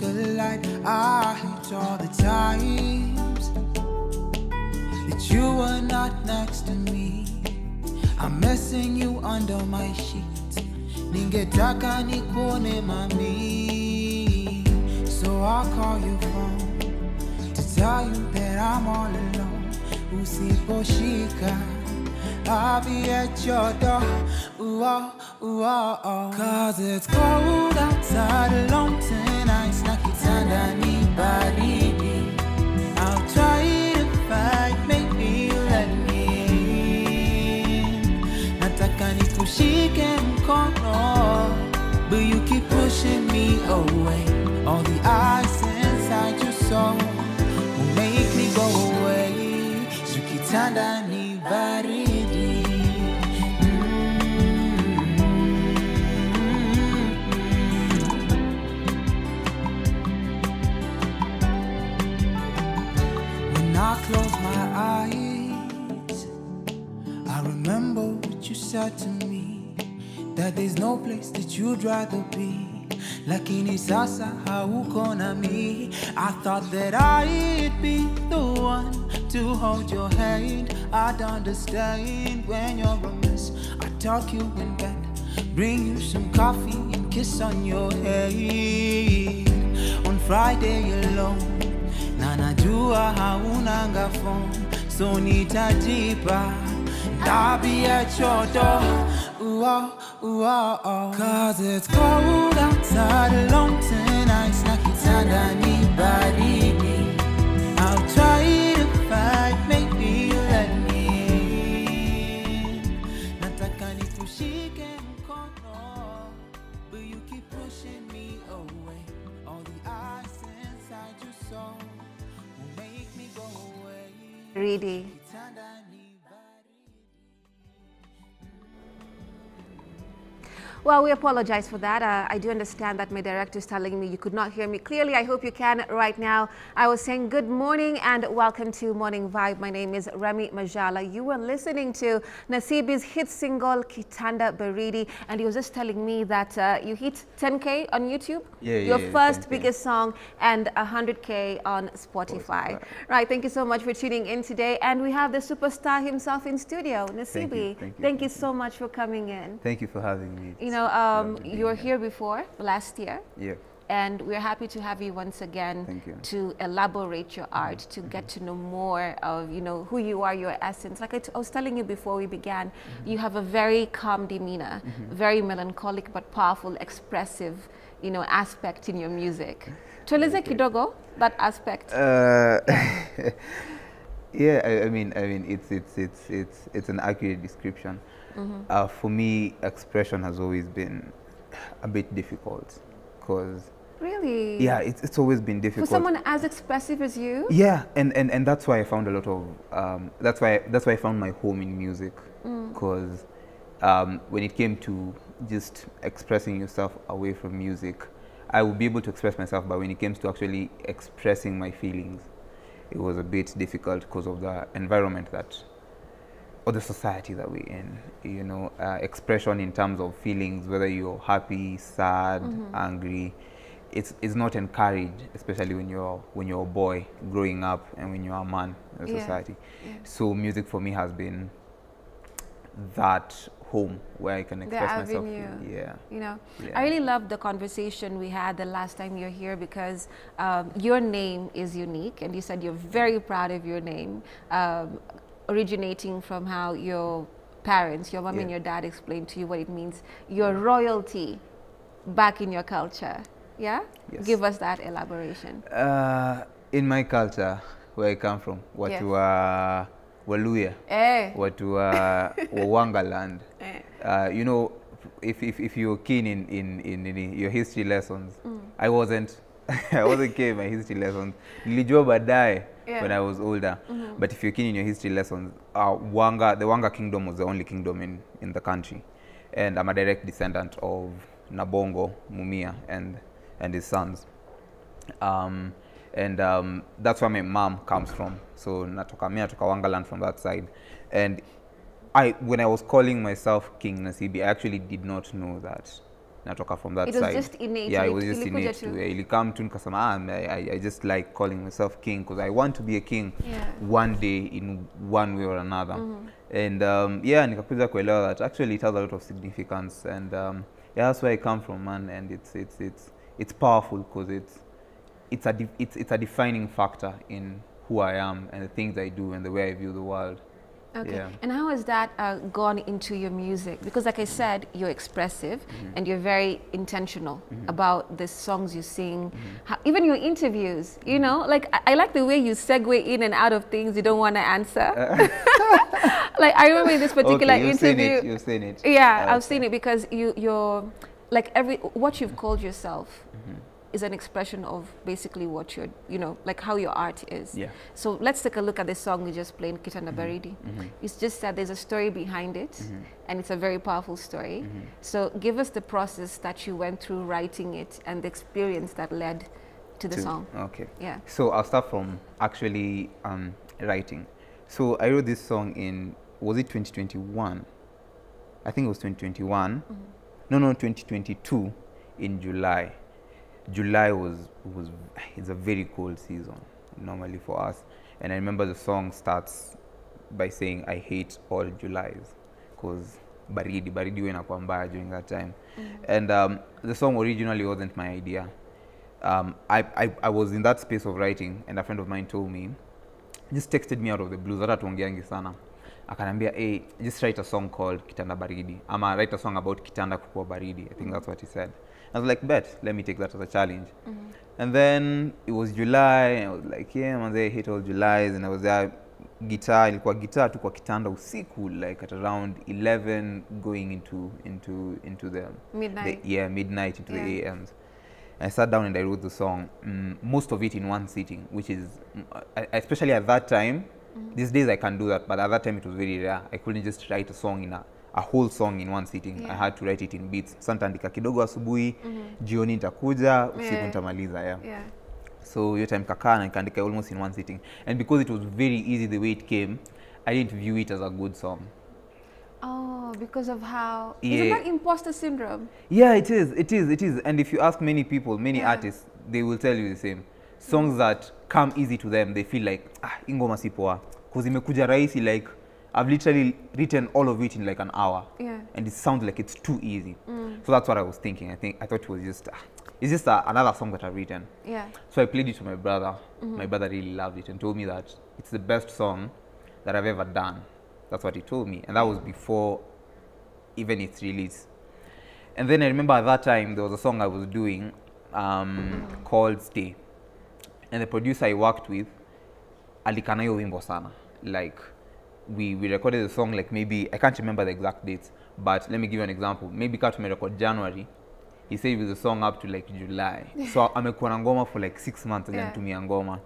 alike. I hate all the times that you were not next to me. I'm missing you under my sheets. Ningetaka nikuone mami. So I'll call your phone to tell you that I'm all alone. Usiposhika, I'll be at your door. Ooh, oh, ooh, oh, oh. 'Cause it's cold outside alone tonight. Nakitanda ni baridi. I'll try to fight, maybe let me in. Nataka nikushike mkono, but you keep pushing me away. All the ice inside your soul will make me go away. Sukitanda ni baridi. When I close my eyes, I remember what you said to me, that there's no place that you'd rather be. Lakini sasa hauko na mi. I thought that I'd be the one to hold your hand. I'd understand when you're a mess. I'd tuck you in bed, bring you some coffee and kiss on your head. On Friday alone, na najua haunanga phone, so nitajipa. I'll be at your door. Ooh, oh, ooh, oh, oh. 'Cause it's cold outside alone tonight. Nakitanda ni baridi. I'll try to fight, maybe let me in. Nataka nikushike mkono, but you keep pushing me away. All the ice inside your soul will make me go away. Ready. Well, we apologize for that. I do understand that my director is telling me you could not hear me clearly. I hope you can right now. I was saying good morning and welcome to Morning Vibe. My name is Remmy Majala. You were listening to Nasibi's hit single, Kitanda Baridi, and he was just telling me that you hit 10K on YouTube. Your first biggest song, and 100K on Spotify. Right, thank you so much for tuning in today. And we have the superstar himself in studio, Nasibi. Thank you so much for coming in. Thank you for having me. You know, you were here before, last year. Yeah. And we're happy to have you once again. Thank you. To elaborate your art, to get to know more of, you know, who you are, your essence. Like I was telling you before we began, you have a very calm demeanor, very melancholic but powerful, expressive, you know, aspect in your music. Tueleze kidogo that aspect. Yeah, I mean, it's an accurate description. For me, expression has always been a bit difficult, because really, yeah, it's always been difficult for someone as expressive as you. Yeah, and that's why I found a lot of that's why I found my home in music, because when it came to just expressing yourself away from music, I would be able to express myself, but when it came to actually expressing my feelings, it was a bit difficult because of the environment or the society that we're in. You know, expression in terms of feelings, whether you're happy, sad, angry, it's not encouraged, especially when you're a boy growing up and when you're a man in society. So music for me has been that home where I can express myself. You know, I really loved the conversation we had the last time you're here, because your name is unique, and you said you're very proud of your name, originating from how your parents, your mom and your dad, explained to you what it means. Your royalty back in your culture. Yeah? Yes. Give us that elaboration. In my culture, where I come from, watu wa Waluya, watu wa Wanga land. You know, if you're keen in your history lessons, I wasn't keen in my history lessons. Nilijua baadaye when I was older. But if you're keen in your history lessons, the Wanga kingdom was the only kingdom in the country, and I'm a direct descendant of Nabongo Mumia and his sons. That's where my mom comes from. So natoka Wanga land from that side. And when I was calling myself King Nasibi, I actually did not know that natoka from that side. It was side. just innate. Yeah, it was just innate too. Ilikam tu nikasema, I just like calling myself king because I want to be a king one day in one way or another. And yeah, nikakuja kuelewa that actually it has a lot of significance, and yeah, that's where I come from, man. And it's powerful because it's a defining factor in who I am and the things I do and the way I view the world. Okay. Yeah. And how has that gone into your music? Because like I said, you're expressive and you're very intentional about the songs you sing, even your interviews, you know, like I like the way you segue in and out of things you don't want to answer. Like I remember in this particular interview. You've seen it. Yeah, I've seen it because you're like what you've called yourself is an expression of basically what you're, you know, like how your art is. Yeah. So let's take a look at the song we just played, Kitanda Baridi. It's just that there's a story behind it, and it's a very powerful story. So give us the process that you went through writing it and the experience that led to the song. Okay. Yeah. So I'll start from actually writing. So I wrote this song in, was it 2021? I think it was 2021. No, 2022 in July. July it's a very cold season normally for us, and I remember the song starts by saying I hate all Julys because baridi huwa inakuwa mbaya during that time. And the song originally wasn't my idea. I was in that space of writing, and a friend of mine told me, just texted me out of the blues, hata tuongeangi sana, akanambia, hey, just write a song called Kitanda Baridi, ama write a song about kitanda kukuwa baridi. I think that's what he said. I was like, bet, let me take that as a challenge. And then it was July, and I was like, yeah, man, I hate all Julys, and I was there, ilikuwa guitar tu kwa kitanda usiku, like at around 11 going into the midnight. Midnight into the AMs. I sat down and I wrote the song, most of it in one sitting, which is, especially at that time, these days I can do that, but at that time it was very rare. I couldn't just write a song a whole song in one sitting. I had to write it in beats. Sasa nitaandika kidogo asubuhi, jioni nitakuja, usiku nitamaliza. Yeah. So your time kakaa na nikaandika almost in one sitting. And because it was very easy the way it came, I didn't view it as a good song. Oh, because of how... Isn't that imposter syndrome? Yeah, it is. And if you ask many people, many artists, they will tell you the same. Songs that come easy to them, they feel like, ingoma si poa. Because imekuja rahisi, like, I've literally written all of it in like an hour. Yeah. And it sounds like it's too easy. So that's what I was thinking. I thought it was just, it's just another song that I've written. Yeah. So I played it to my brother. My brother really loved it and told me that it's the best song that I've ever done. That's what he told me. And that was before even its release. And then I remember at that time, there was a song I was doing called Stay. And the producer I worked with, alikana hiyo wimbo sana. Like, we recorded the song like maybe, I can't remember the exact dates, but let me give you an example. Maybe kama tumerecord January, he said with the song up to like July. So amekuwa na ngoma for like 6 months and then tumia ngoma.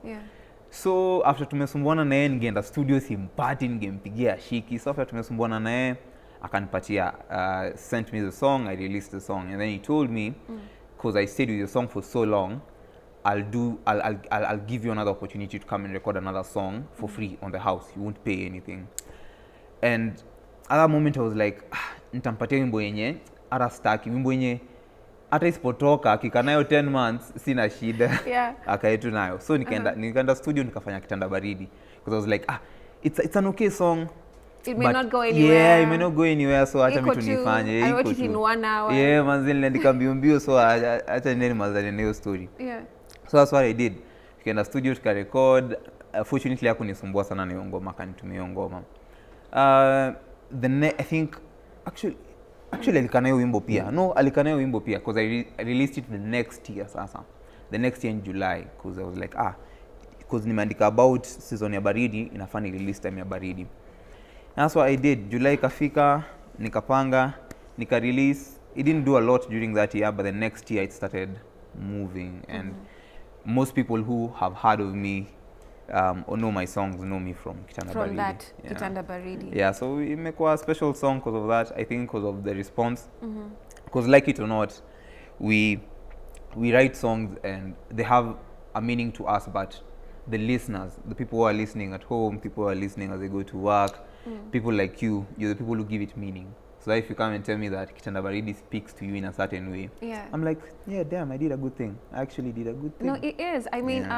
So after tumesumbuana na yeye, ningeenda studio simpati, ningempigia shiki. So after tumesumbuana na yeye, akanipatia, sent me the song, I released the song. And then he told me, because I stayed with the song for so long, I'll give you another opportunity to come and record another song for free on the house. You won't pay anything. And at that moment I was like, nitampatia wimbo yenye hata staki, wimbo yenye hata isipotoka akika nayo 10 months sina shida. Akaetu nayo. So nikaenda studio nikafanya Kitanda Baridi, because I was like, it's an okay song. It may not go anywhere. Yeah, it may not go anywhere, so acha mimi tunifanye. I wrote it in 1 hour. Yeah, manzi niliandika mbio, so acha nini mazali na hiyo story. So that's what I did. Tukaenda studio tukarecord. Fortunately hakunisumbua sana na hiyo ngoma, akanitumia hiyo ngoma. I think actually alikana hiyo wimbo pia. No, alikana hiyo wimbo pia, because I released it the next year sasa. The next year in July, because I was like, because nimeandika about season ya baridi, inafaa ni release time ya baridi. And that's what I did. July ikafika, nikapanga, nika release. It didn't do a lot during that year, but the next year it started moving. And most people who have heard of me or know my songs know me from Kitanda Baridi. From that, Kitanda Baridi. Yeah, so we make a special song because of that. I think because of the response. Because like it or not, we write songs and they have a meaning to us, but the listeners, the people who are listening at home, people who are listening as they go to work, people like you, you're the people who give it meaning. So So if you come and tell me that Kitanda Baridi speaks to you in a certain way, I'm like, yeah, damn, I did a good thing. I actually did a good thing. No, it is. I mean,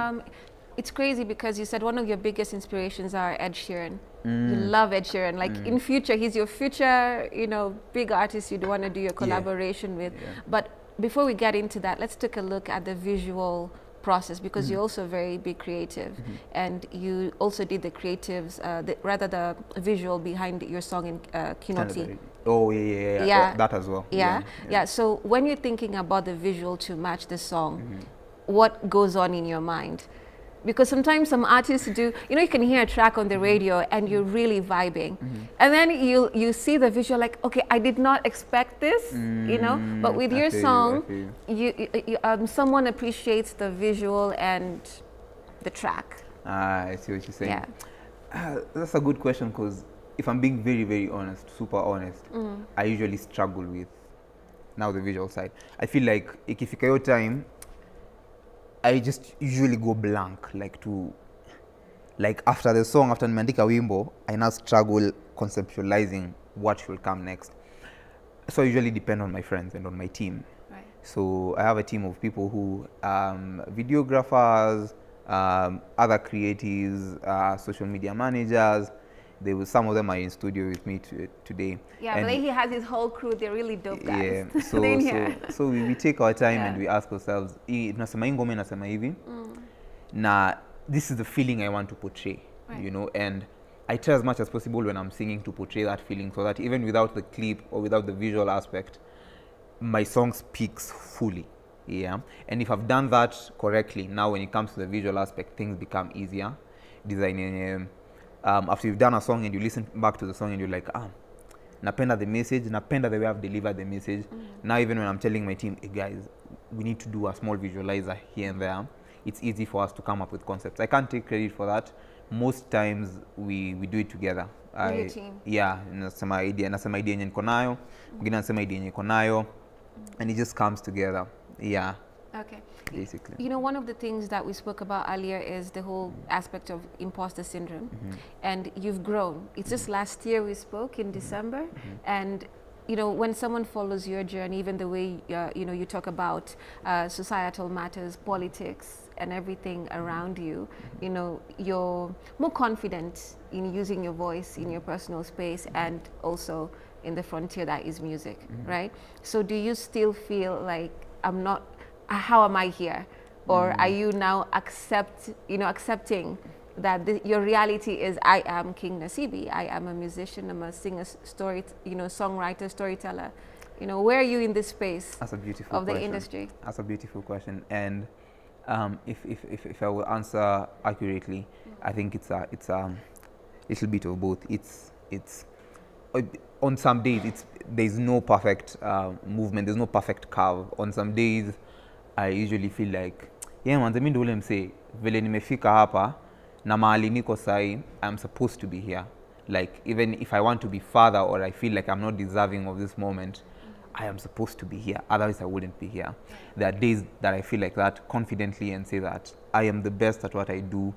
it's crazy because you said one of your biggest inspirations are Ed Sheeran. You love Ed Sheeran. Like in future, he's your future, you know, big artist you'd want to do your collaboration with. But before we get into that, let's take a look at the visual process, because you're also very big creative, and you also did the creatives, the visual behind your song in Kinoti. Oh yeah, that as well. Yeah. So when you're thinking about the visual to match the song, what goes on in your mind? Because sometimes some artists do, you know, you can hear a track on the radio and you're really vibing, and then you see the visual like, okay, I did not expect this, you know. But with your song, someone appreciates the visual and the track. I see what you're saying. That's a good question, because if I'm being very, very honest, super honest, I usually struggle with now the visual side. I feel like ikifika your time, I just usually go blank, like after the song, after nimeandika wimbo, I now struggle conceptualizing what will come next. So I usually depend on my friends and on my team. Right. So I have a team of people who, videographers, other creatives, social media managers. Some of them are in studio with me today. Yeah, and but he has his whole crew. They're really dope guys. Yeah, so we take our time and we ask ourselves, nasema hii ngoma inasema hivi, na this is the feeling I want to portray, you know, and I try as much as possible when I'm singing to portray that feeling, so that even without the clip or without the visual aspect, my song speaks fully. Yeah, and if I've done that correctly, now when it comes to the visual aspect, things become easier. Designing. After you've done a song and you listen back to the song and you're like, napenda the message, napenda the way I've delivered the message. Now even when I'm telling my team, hey guys, we need to do a small visualizer here and there, it's easy for us to come up with concepts. I can't take credit for that. Most times we do it together. Your team. Yeah, nasema idea yenye niko nayo, mwingine anasema idea yenye niko nayo, and it just comes together. Yeah. Okay. Basically. You know, one of the things that we spoke about earlier is the whole aspect of imposter syndrome, and you've grown. It's just last year we spoke in December, and you know, when someone follows your journey, even the way you know, you talk about societal matters, politics, and everything around you, you know, you're more confident in using your voice in your personal space and also in the frontier that is music, right? So do you still feel like, how am I here? Or are you now accepting that your reality is, I am King Nasibi, I am a musician, I'm a singer, songwriter, storyteller. You know, where are you in this space That's a beautiful of the question. industry? That's a beautiful question. And if I will answer accurately, I think it's a little bit of both. It's on some days there's no perfect movement, there's no perfect curve. On some days I usually feel like, yeah man, mimi ndo ule msee vile nimefika hapa na mahali niko sahi, I'm supposed to be here. Like even if I want to be further, or I feel like I'm not deserving of this moment, I am supposed to be here, otherwise I wouldn't be here. There are days that I feel like that confidently and say that I am the best at what I do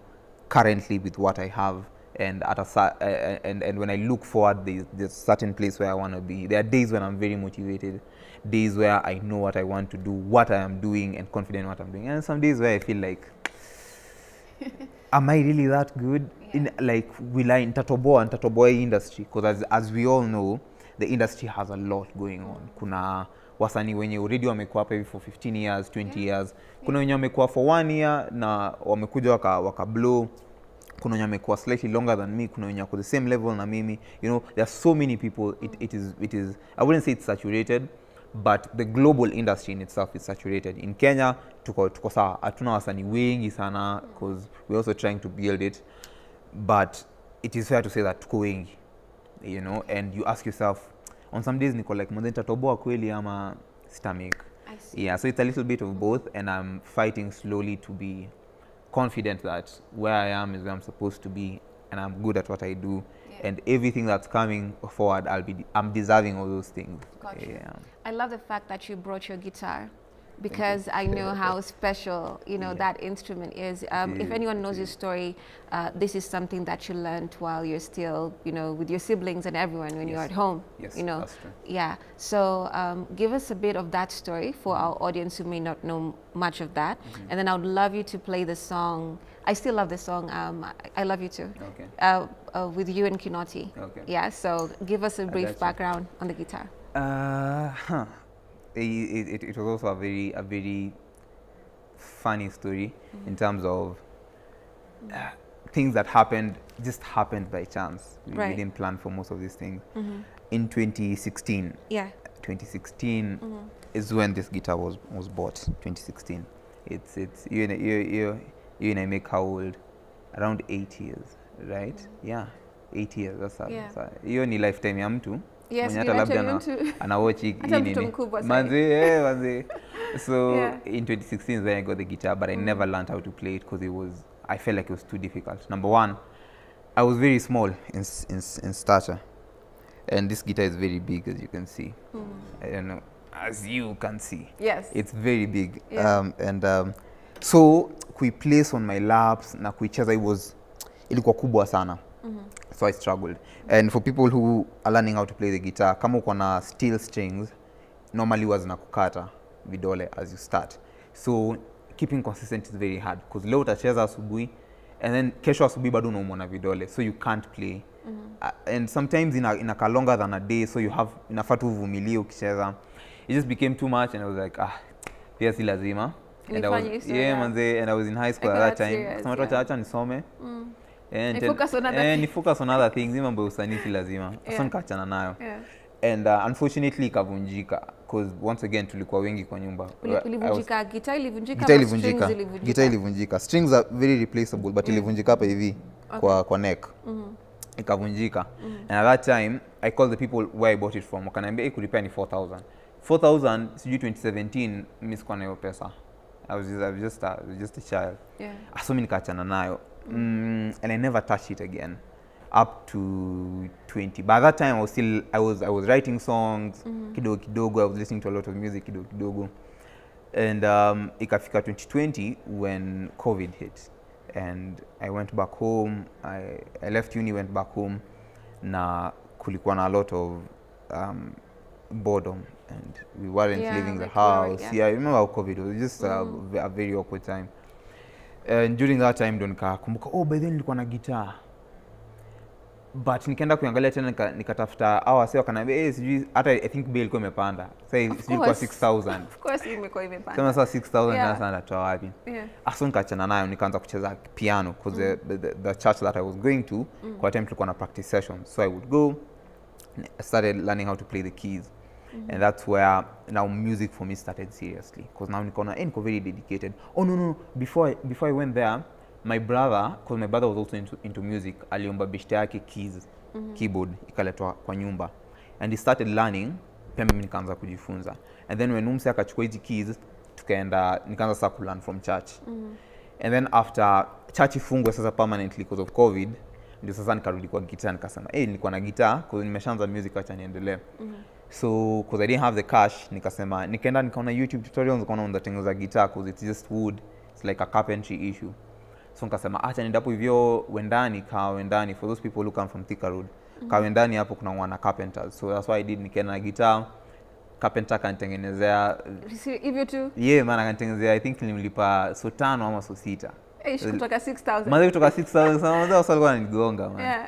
currently with what I have, and and when I look forward, there's a certain place where I want to be. There are days when I'm very motivated, days where I know what I want to do, what I am doing, and confident in what I'm doing, and some days where I feel like, am I really that good? In like, will I ntatoboa industry? Because as we all know, the industry has a lot going on. Kuna wasanii wenye already wamekuwa hapa for 15 years, 20 years. Kuna wenye wamekuwa for 1 year na wamekuja waka blow. Kuna wenye wamekuwa slightly longer than me. Kuna wenye wako the same level na mimi. You know, there are so many people. It is. I wouldn't say it's saturated, but the global industry in itself is saturated. In Kenya, tuko sawa. Hatuna wasanii wengi sana, because we're also trying to build it. But it is fair to say that tuko wengi, you know, and you ask yourself, on some days niko like, mwanzo nitatoboa kweli ama sitamake. Yeah, so it's a little bit of both, and I'm fighting slowly to be confident that where I am is where I'm supposed to be, and I'm good at what I do, and everything that's coming forward, I'm deserving of those things. Gotcha. I love the fact that you brought your guitar because I know how special, you know, that instrument is. If anyone knows your story, this is something that you learned while you're still, you know, with your siblings and everyone when you're at home. Yes, you know. that's true. Yeah. So give us a bit of that story for our audience who may not know much of that, and then I would love you to play the song. I still love the song. I Love You Too. Okay. With you and Kinoti. Okay. Yeah. So give us a brief background on the guitar. It was also a very funny story in terms of things that just happened by chance. We didn't plan for most of these things. In 2016, 2016 is when this guitar was bought. 2016. It's you and I make how old? Around 8 years, right? Yeah, 8 years. That's hiyo ni lifetime ya mtu. Yes, anawatch manzi. So in 2016 when I got the guitar, but I never learned how to play it because I felt like it was too difficult. Number one, I was very small in stature, and this guitar is very big, as you can see. I don't know, as you can see. Yes, it's very big. So kuiplace on my laps na kuicheza ilikuwa kubwa sana. So I struggled. And for people who are learning how to play the guitar, kama uko na steel strings, normally was na kukata vidole as you start. So keeping consistent is very hard because leo utacheza asubuhi and then kesho asubuhi bado unaumwa na vidole, so you can't play. And sometimes inaka longer than a day, so inafaa tu uvumilie ukicheza. It just became too much and I was like, pia si lazima. And I was, and I was in high school at that time. Sema tu acha nisome. And focus on other things. Mambo usanii si lazima. Sasa nikaachana nayo. And unfortunately ikavunjika because once again tulikuwa wengi kwa nyumba. Ilivunjika, guitar ilivunjika. Guitar ilivunjika. Strings are very replaceable, but ilivunjika hapa hivi kwa neck. Ikavunjika. And at that time I called the people where I bought it from. Wakaniambia could repair ni 4,000. 4,000 sijui 2017 mimi sikuwa na hiyo pesa. I was just a child. So mimi nikaachana nayo. And I never touched it again up to 20. By that time I was writing songs kidogo kidogo. I was listening to a lot of music kidogo kidogo. And ikafika 2020 when COVID hit and I went back home. I left uni, went back home. Na kulikuwa na a lot of boredom and we weren't leaving the house. I remember how COVID was just a very awkward time. And during that time ndo nikakumbuka by then nilikuwa na guitar. But nikaenda kuangalia tena nikatafuta wase wakaniambia sijui hata I think bill ilikuwa imepanda. Sasa ilikuwa 6,000. Of course imekuwa imepanda. Kama sasa 6,000 na sana natoa wapi? So nikaachana nayo nikaanza kucheza piano because the church that I was going to kwa time tulikuwa na practice sessions. So I would go, I started learning how to play the keys. And that's where now music for me started seriously because now niko very dedicated. Oh no, before I went there, my brother, because my brother was also into music, aliomba beshte yake keys, keyboard ikaletwa kwa nyumba, and he started learning. Pia mimi nikaanza kujifunza, and then when umse akachukua hizi keys nikaanza sasa kulearn from church. And then after church ifungwe sasa permanently because of COVID, ndio sasa nikarudi kwa guitar, nikasema nilikuwa na guitar because nimeshaanza music, acha niendelee. So because I didn't have the cash, nikaona YouTube tutorials, nikaona unatengeneza guitar because it's just wood, it's like a carpentry issue. So nikasema acha niendapo hivyo wendani for those people who come from Thika Road. Wendani hapo kuna wana carpenters. So that's why I did, nikaenda na guitar, carpenter kanitengenezea hivyo tu. Maana kanitengenezea I think nilimlipa so 5 ama so 6. Kutoka 6,000. Maana kutoka 6,000 sasa watu walikuwa wananigonga man.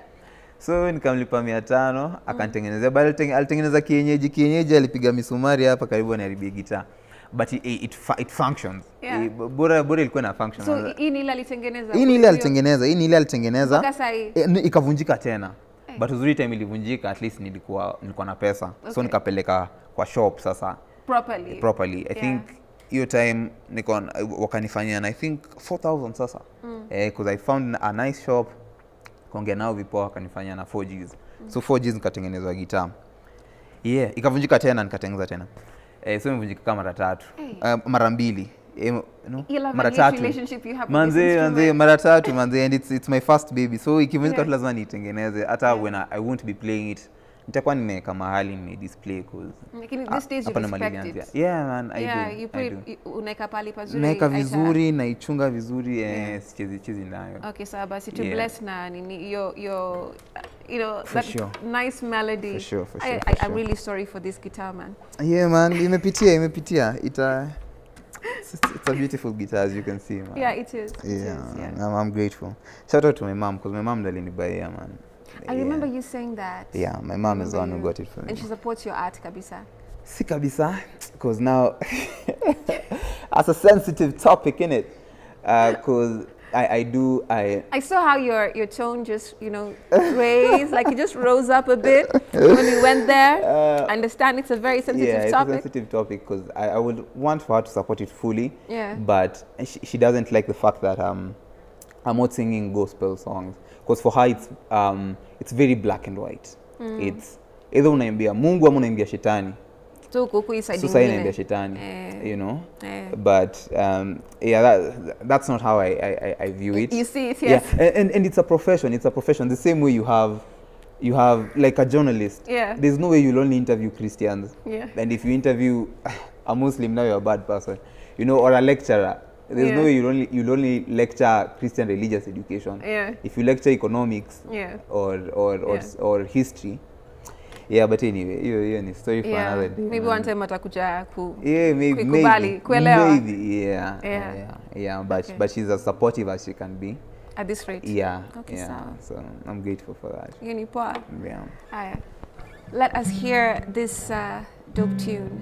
So nikamlipa 500 akanitengenezea, bali alitengeneza kienyeji, alipiga misumari hapa karibu aniharibie guitar, but it functions. Bora ilikuwa na function. So hii ni ile alitengeneza. Hii ni ile alitengeneza. Sasa hii ikavunjika tena. But uzuri time ilivunjika, at least nilikuwa na pesa. So nikapeleka kwa shop sasa properly. I think hiyo time wakanifanyia I think 4,000 sasa. Because I found a nice shop. Kaongea nao vipoa wakanifanyia na 4Gs. So 4Gs nikatengenezwa guitar. Ikavunjika tena nikatengeneza tena. So imevunjika kama mara 3. Mara 2. Mara 3. Manze mara 3 manze, and it's my first baby. So ikivunjika tu lazima nitengeneze hata when I won't be playing it. nitakuwa nimeweka mahali display cause these days you respect it. Yeah man, I do. You put it unaweka pali pazuri. Naeka vizuri na ichunga vizuri sichezi nayo. Okay, so basi to bless na nini your you know for that sure. Nice melody. For sure. I'm really sorry for this guitar, man. Yeah man, imepitia. It's a beautiful guitar, as you can see, man. Yeah, it is. I'm grateful. Shout out to my mom, because my mom dalinibuy, man. I remember you saying that. Yeah, my mom is the one who got it for me. And she supports your art, kabisa. Si kabisa, because now, as a sensitive topic, innit? Because I saw how your tone just, raised, like it just rose up a bit when we went there. I understand it's a very sensitive topic. Yeah, it's a sensitive topic because I would want for her to support it fully. Yeah. But she doesn't like the fact that I'm not singing gospel songs. Because for her it's very black and white. It's either unaimbia Mungu ama unaimbia shetani. So inaimbia shetani, you know. But that's not how I view it. You see it, yes. Yeah, and it's a profession. It's a profession. The same way you have like a journalist. Yeah. There's no way you'll only interview Christians. Yeah. And if you interview a Muslim, now you're a bad person. Or a lecturer. There's no way you'll only lecture Christian religious education. Yeah. If you lecture economics or history. Yeah, but anyway, hiyo ni story for another day. Maybe one time atakuja maybe kuelewa. Yeah, but she's as supportive as she can be. At this rate. Yeah. Okay, so I'm grateful for that. Yuni poa. Yeah. Let us hear this dope tune.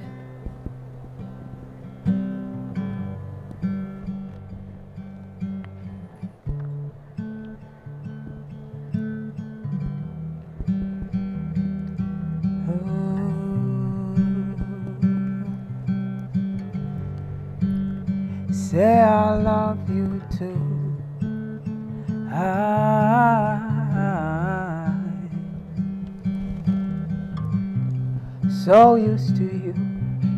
Say I love you too. I'm so used to you.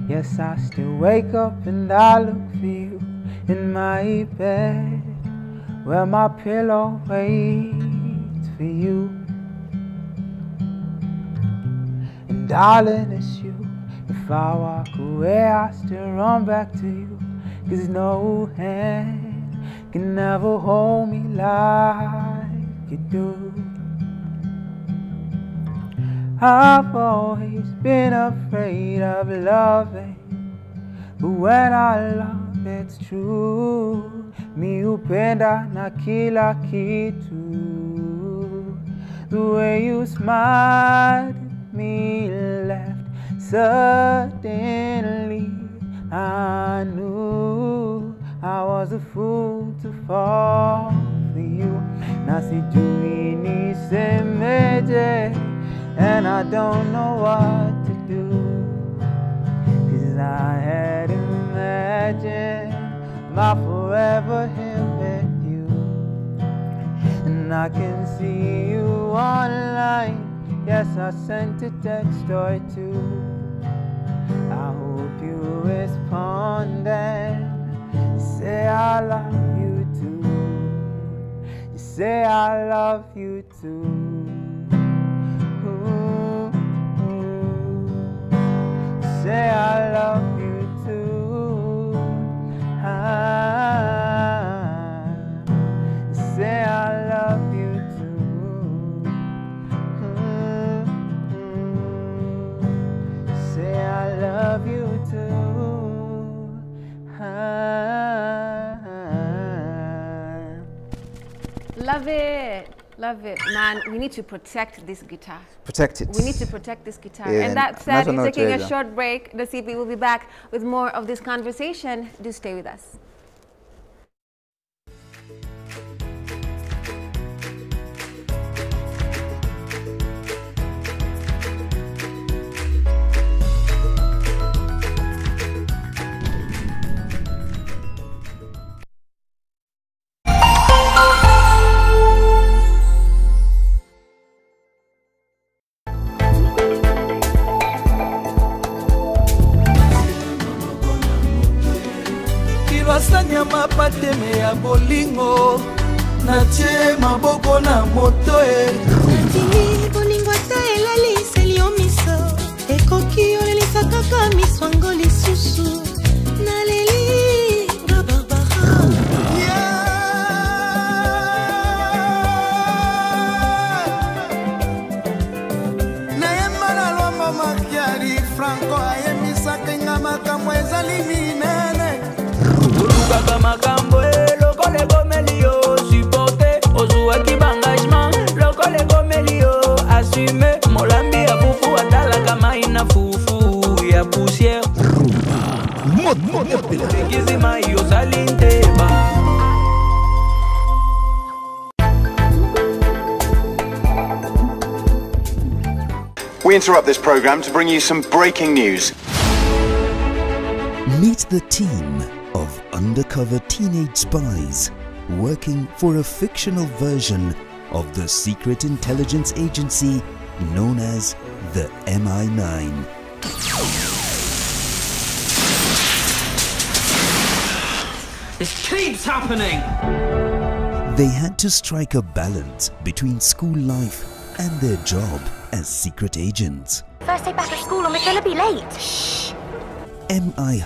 Yes, I still wake up and I look for you in my bed, where my pillow waits for you. And darling, it's you. If I walk away, I still run back to you. 'Cause no hand can never hold me like you do. I've always been afraid of loving, but when I love, it's true. Mi upenda na kila kitu. The way you smiled at me left suddenly. I knew I was a fool to fall for you. Nasijui nisemeje, and I don't know what to do. 'Cause I had imagined my forever him and you. And I can see you online. Yes, I sent a text or two. I hope you respond and say I love you too. You say I love you too. Ooh, ooh. Say I love you too. Say I love you too. Say I love you too. Love it, man. We need to protect this guitar. Protect it. We need to protect this guitar. Yeah, and that said, we're taking treasure. a short break. The CP will be back with more of this conversation. Do stay with us. Wasanya mapateme ya bolingo na tie maboko na moto e. Bolingo ta elali seli yo miso ekoki olelisa kaka miswango lisusu naleli nga Barbara nayemba na lombo makiari Franco ayemisaka nga makambo ezali minene olukaka makambo lokole komelio supporte ozuwaki bangagement lokole komelio assume molambi ya fufu atalaka mai na fufu ya poussière tekizima yozali nteba. We interrupt this program to bring you some breaking news. Meet the team of undercover teenage spies working for a fictional version of the secret intelligence agency known as the MI9. This keeps happening! They had to strike a balance between school life and their job as secret agents. First day back at school and we're gonna be late. MI9